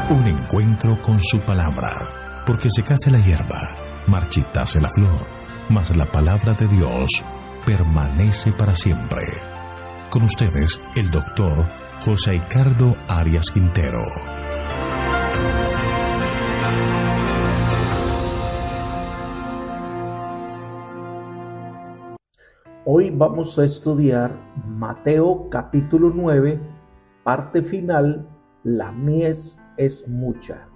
Un encuentro con su palabra, porque secase la hierba, marchitase la flor, mas la palabra de Dios permanece para siempre. Con ustedes, el doctor José Ricardo Arias Quintero. Hoy vamos a estudiar Mateo capítulo 9, parte final, la mies es mucha.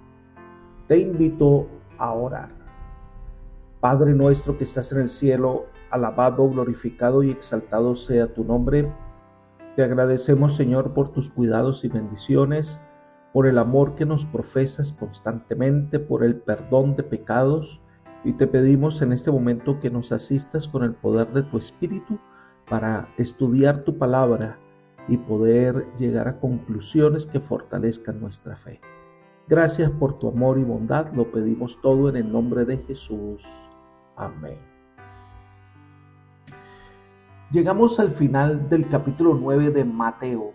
Te invito a orar. Padre nuestro que estás en el cielo, alabado, glorificado y exaltado sea tu nombre. Te agradecemos, Señor, por tus cuidados y bendiciones, por el amor que nos profesas constantemente, por el perdón de pecados. Y te pedimos en este momento que nos asistas con el poder de tu Espíritu para estudiar tu palabra y poder llegar a conclusiones que fortalezcan nuestra fe. Gracias por tu amor y bondad, lo pedimos todo en el nombre de Jesús. Amén. Llegamos al final del capítulo 9 de Mateo,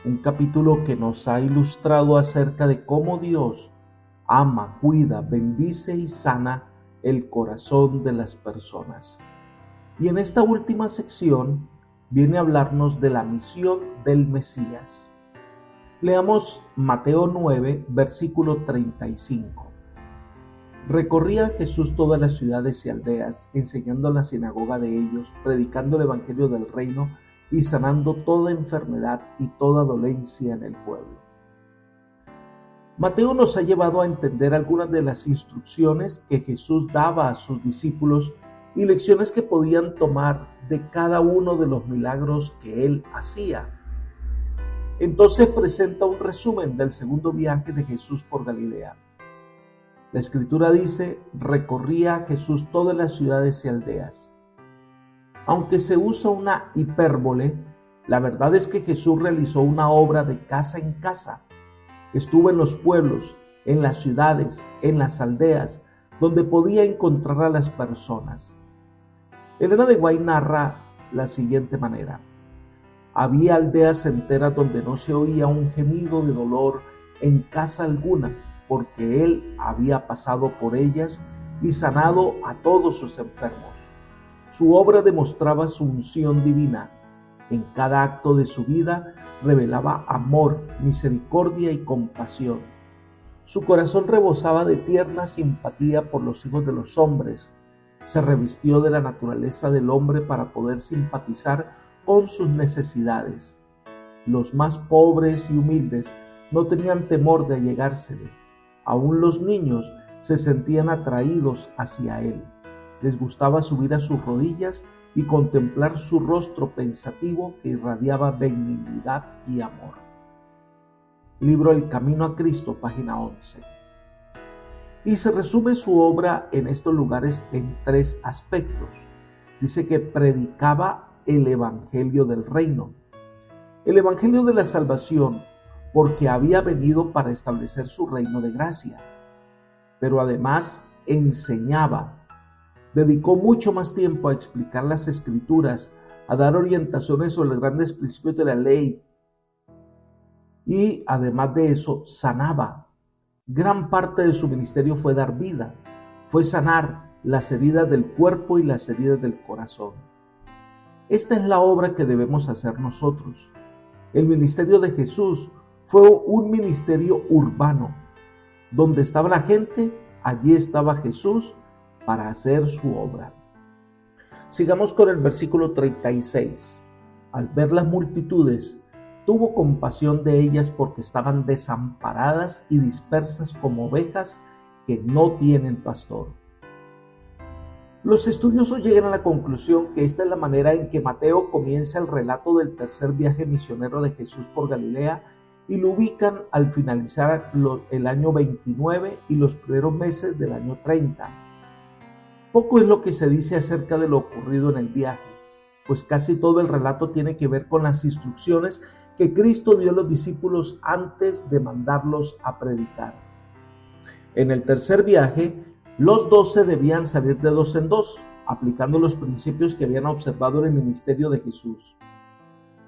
un capítulo que nos ha ilustrado acerca de cómo Dios ama, cuida, bendice y sana el corazón de las personas. Y en esta última sección viene a hablarnos de la misión del Mesías. Leamos Mateo 9, versículo 35. Recorría Jesús todas las ciudades y aldeas, enseñando en la sinagoga de ellos, predicando el evangelio del reino y sanando toda enfermedad y toda dolencia en el pueblo. Mateo nos ha llevado a entender algunas de las instrucciones que Jesús daba a sus discípulos y lecciones que podían tomar de cada uno de los milagros que él hacía. Entonces presenta un resumen del segundo viaje de Jesús por Galilea. La Escritura dice, recorría Jesús todas las ciudades y aldeas. Aunque se usa una hipérbole, la verdad es que Jesús realizó una obra de casa en casa. Estuvo en los pueblos, en las ciudades, en las aldeas, donde podía encontrar a las personas. Elena de White narra la siguiente manera. Había aldeas enteras donde no se oía un gemido de dolor en casa alguna, porque él había pasado por ellas y sanado a todos sus enfermos. Su obra demostraba su unción divina. En cada acto de su vida revelaba amor, misericordia y compasión. Su corazón rebosaba de tierna simpatía por los hijos de los hombres. Se revistió de la naturaleza del hombre para poder simpatizar con sus necesidades. Los más pobres y humildes no tenían temor de allegársele. Aún los niños se sentían atraídos hacia él. Les gustaba subir a sus rodillas y contemplar su rostro pensativo que irradiaba benignidad y amor. Libro El Camino a Cristo, página 11. Y se resume su obra en estos lugares en 3 aspectos. Dice que predicaba el evangelio del reino, el evangelio de la salvación, porque había venido para establecer su reino de gracia, pero además enseñaba. Dedicó mucho más tiempo a explicar las Escrituras, a dar orientaciones sobre los grandes principios de la ley y además de eso sanaba. Gran parte de su ministerio fue dar vida, fue sanar las heridas del cuerpo y las heridas del corazón. Esta es la obra que debemos hacer nosotros. El ministerio de Jesús fue un ministerio urbano. Donde estaba la gente, allí estaba Jesús para hacer su obra. Sigamos con el versículo 36. Al ver las multitudes, tuvo compasión de ellas porque estaban desamparadas y dispersas como ovejas que no tienen pastor. Los estudiosos llegan a la conclusión que esta es la manera en que Mateo comienza el relato del tercer viaje misionero de Jesús por Galilea y lo ubican al finalizar el año 29 y los primeros meses del año 30. Poco es lo que se dice acerca de lo ocurrido en el viaje, pues casi todo el relato tiene que ver con las instrucciones que Cristo dio a los discípulos antes de mandarlos a predicar. En el tercer viaje, los 12 debían salir de 2 en 2, aplicando los principios que habían observado en el ministerio de Jesús.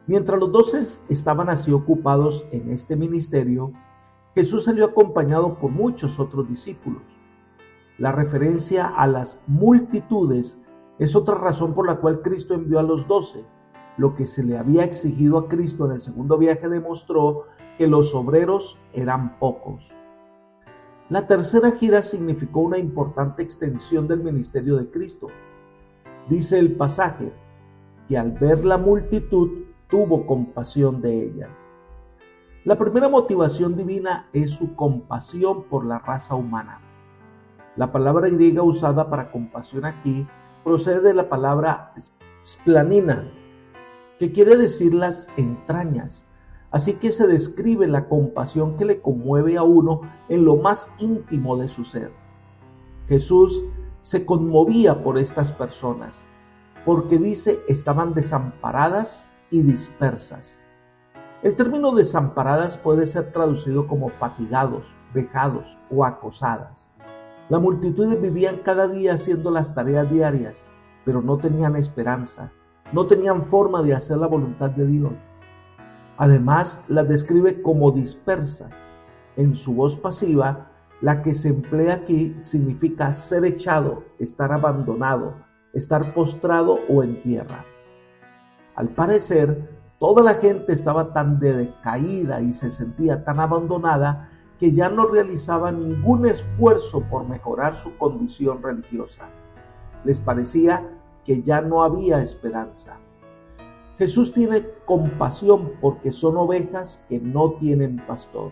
Mientras los 12 estaban así ocupados en este ministerio, Jesús salió acompañado por muchos otros discípulos. La referencia a las multitudes es otra razón por la cual Cristo envió a los 12. Lo que se le había exigido a Cristo en el segundo viaje demostró que los obreros eran pocos. La tercera gira significó una importante extensión del ministerio de Cristo. Dice el pasaje que al ver la multitud tuvo compasión de ellas. La primera motivación divina es su compasión por la raza humana. La palabra griega usada para compasión aquí procede de la palabra splanina, que quiere decir las entrañas. Así que se describe la compasión que le conmueve a uno en lo más íntimo de su ser. Jesús se conmovía por estas personas, porque dice estaban desamparadas y dispersas. El término desamparadas puede ser traducido como fatigados, vejados o acosadas. La multitud vivían cada día haciendo las tareas diarias, pero no tenían esperanza, no tenían forma de hacer la voluntad de Dios. Además, las describe como dispersas. En su voz pasiva, la que se emplea aquí significa ser echado, estar abandonado, estar postrado o en tierra. Al parecer, toda la gente estaba tan decaída y se sentía tan abandonada que ya no realizaba ningún esfuerzo por mejorar su condición religiosa. Les parecía que ya no había esperanza. Jesús tiene compasión porque son ovejas que no tienen pastor.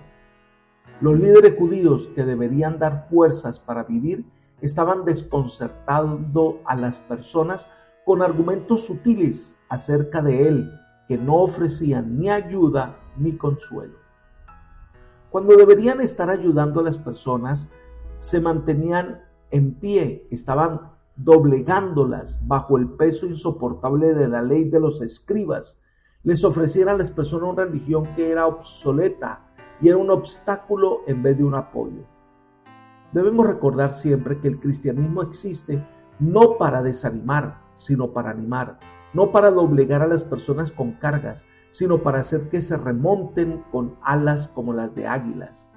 Los líderes judíos que deberían dar fuerzas para vivir estaban desconcertando a las personas con argumentos sutiles acerca de Él que no ofrecían ni ayuda ni consuelo. Cuando deberían estar ayudando a las personas, se mantenían en pie, estaban doblegándolas bajo el peso insoportable de la ley de los escribas. Les ofrecían a las personas una religión que era obsoleta y era un obstáculo en vez de un apoyo. Debemos recordar siempre que el cristianismo existe no para desanimar, sino para animar, no para doblegar a las personas con cargas, sino para hacer que se remonten con alas como las de águilas.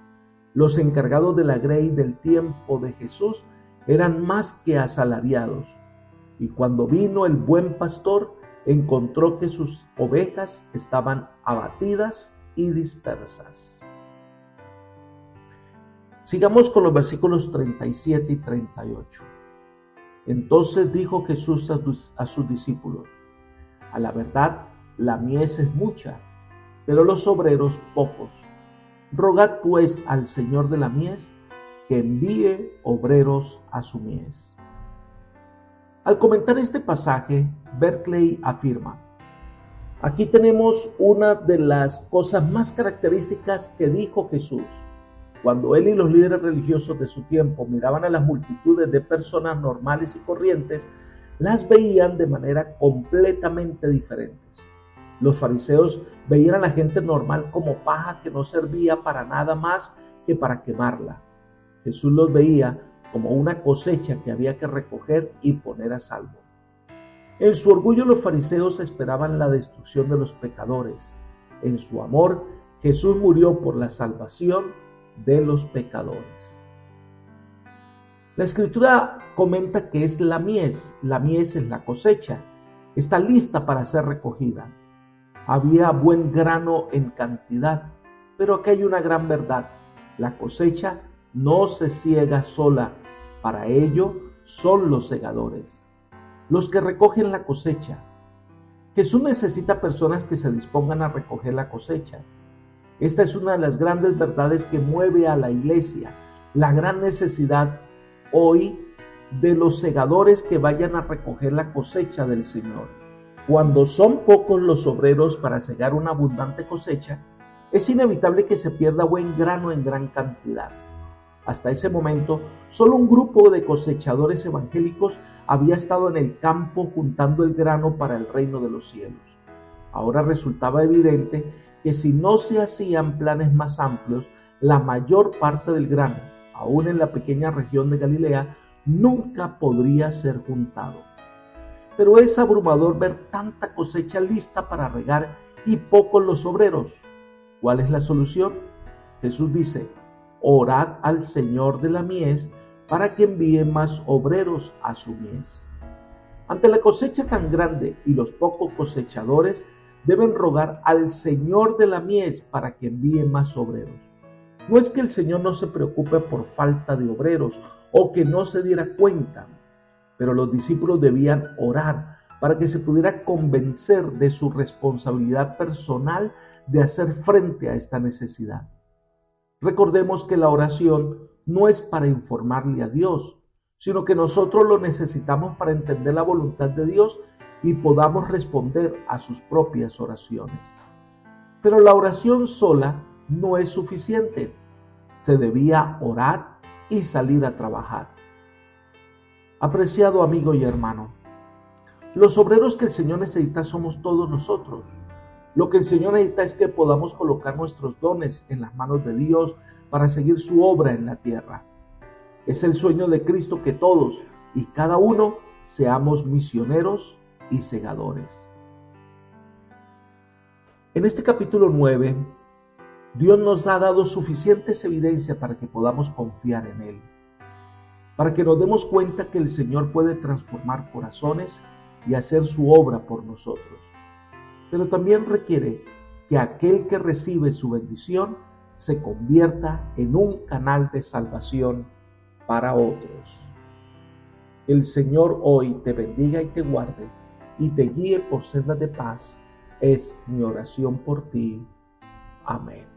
Los encargados de la grey del tiempo de Jesús eran más que asalariados, y cuando vino el buen pastor, encontró que sus ovejas estaban abatidas y dispersas. Sigamos con los versículos 37 y 38. Entonces dijo Jesús a sus discípulos: a la verdad, la mies es mucha, pero los obreros pocos. Rogad pues al Señor de la mies que envíe obreros a su mies. Al comentar este pasaje, Berkeley afirma: aquí tenemos una de las cosas más características que dijo Jesús. Cuando él y los líderes religiosos de su tiempo miraban a las multitudes de personas normales y corrientes, las veían de manera completamente diferentes. Los fariseos veían a la gente normal como paja que no servía para nada más que para quemarla. Jesús los veía como una cosecha que había que recoger y poner a salvo. En su orgullo, los fariseos esperaban la destrucción de los pecadores. En su amor, Jesús murió por la salvación de los pecadores. La Escritura comenta que es la mies es la cosecha, está lista para ser recogida. Había buen grano en cantidad, pero aquí hay una gran verdad: la cosecha no se ciega sola, para ello son los segadores, los que recogen la cosecha. Jesús necesita personas que se dispongan a recoger la cosecha. Esta es una de las grandes verdades que mueve a la iglesia, la gran necesidad hoy de los segadores que vayan a recoger la cosecha del Señor. Cuando son pocos los obreros para segar una abundante cosecha, es inevitable que se pierda buen grano en gran cantidad. Hasta ese momento, solo un grupo de cosechadores evangélicos había estado en el campo juntando el grano para el reino de los cielos. Ahora resultaba evidente que si no se hacían planes más amplios, la mayor parte del grano, aún en la pequeña región de Galilea, nunca podría ser juntado. Pero es abrumador ver tanta cosecha lista para regar y pocos los obreros. ¿Cuál es la solución? Jesús dice: orad al Señor de la mies para que envíe más obreros a su mies. Ante la cosecha tan grande y los pocos cosechadores, deben rogar al Señor de la mies para que envíe más obreros. No es que el Señor no se preocupe por falta de obreros o que no se diera cuenta, pero los discípulos debían orar para que se pudiera convencer de su responsabilidad personal de hacer frente a esta necesidad. Recordemos que la oración no es para informarle a Dios, sino que nosotros lo necesitamos para entender la voluntad de Dios y podamos responder a sus propias oraciones. Pero la oración sola no es suficiente. Se debía orar y salir a trabajar. Apreciado amigo y hermano, los obreros que el Señor necesita somos todos nosotros. Lo que el Señor necesita es que podamos colocar nuestros dones en las manos de Dios para seguir su obra en la tierra. Es el sueño de Cristo que todos y cada uno seamos misioneros y segadores. En este capítulo 9, Dios nos ha dado suficientes evidencias para que podamos confiar en Él, para que nos demos cuenta que el Señor puede transformar corazones y hacer su obra por nosotros. Pero también requiere que aquel que recibe su bendición se convierta en un canal de salvación para otros. El Señor hoy te bendiga y te guarde y te guíe por sendas de paz. Es mi oración por ti. Amén.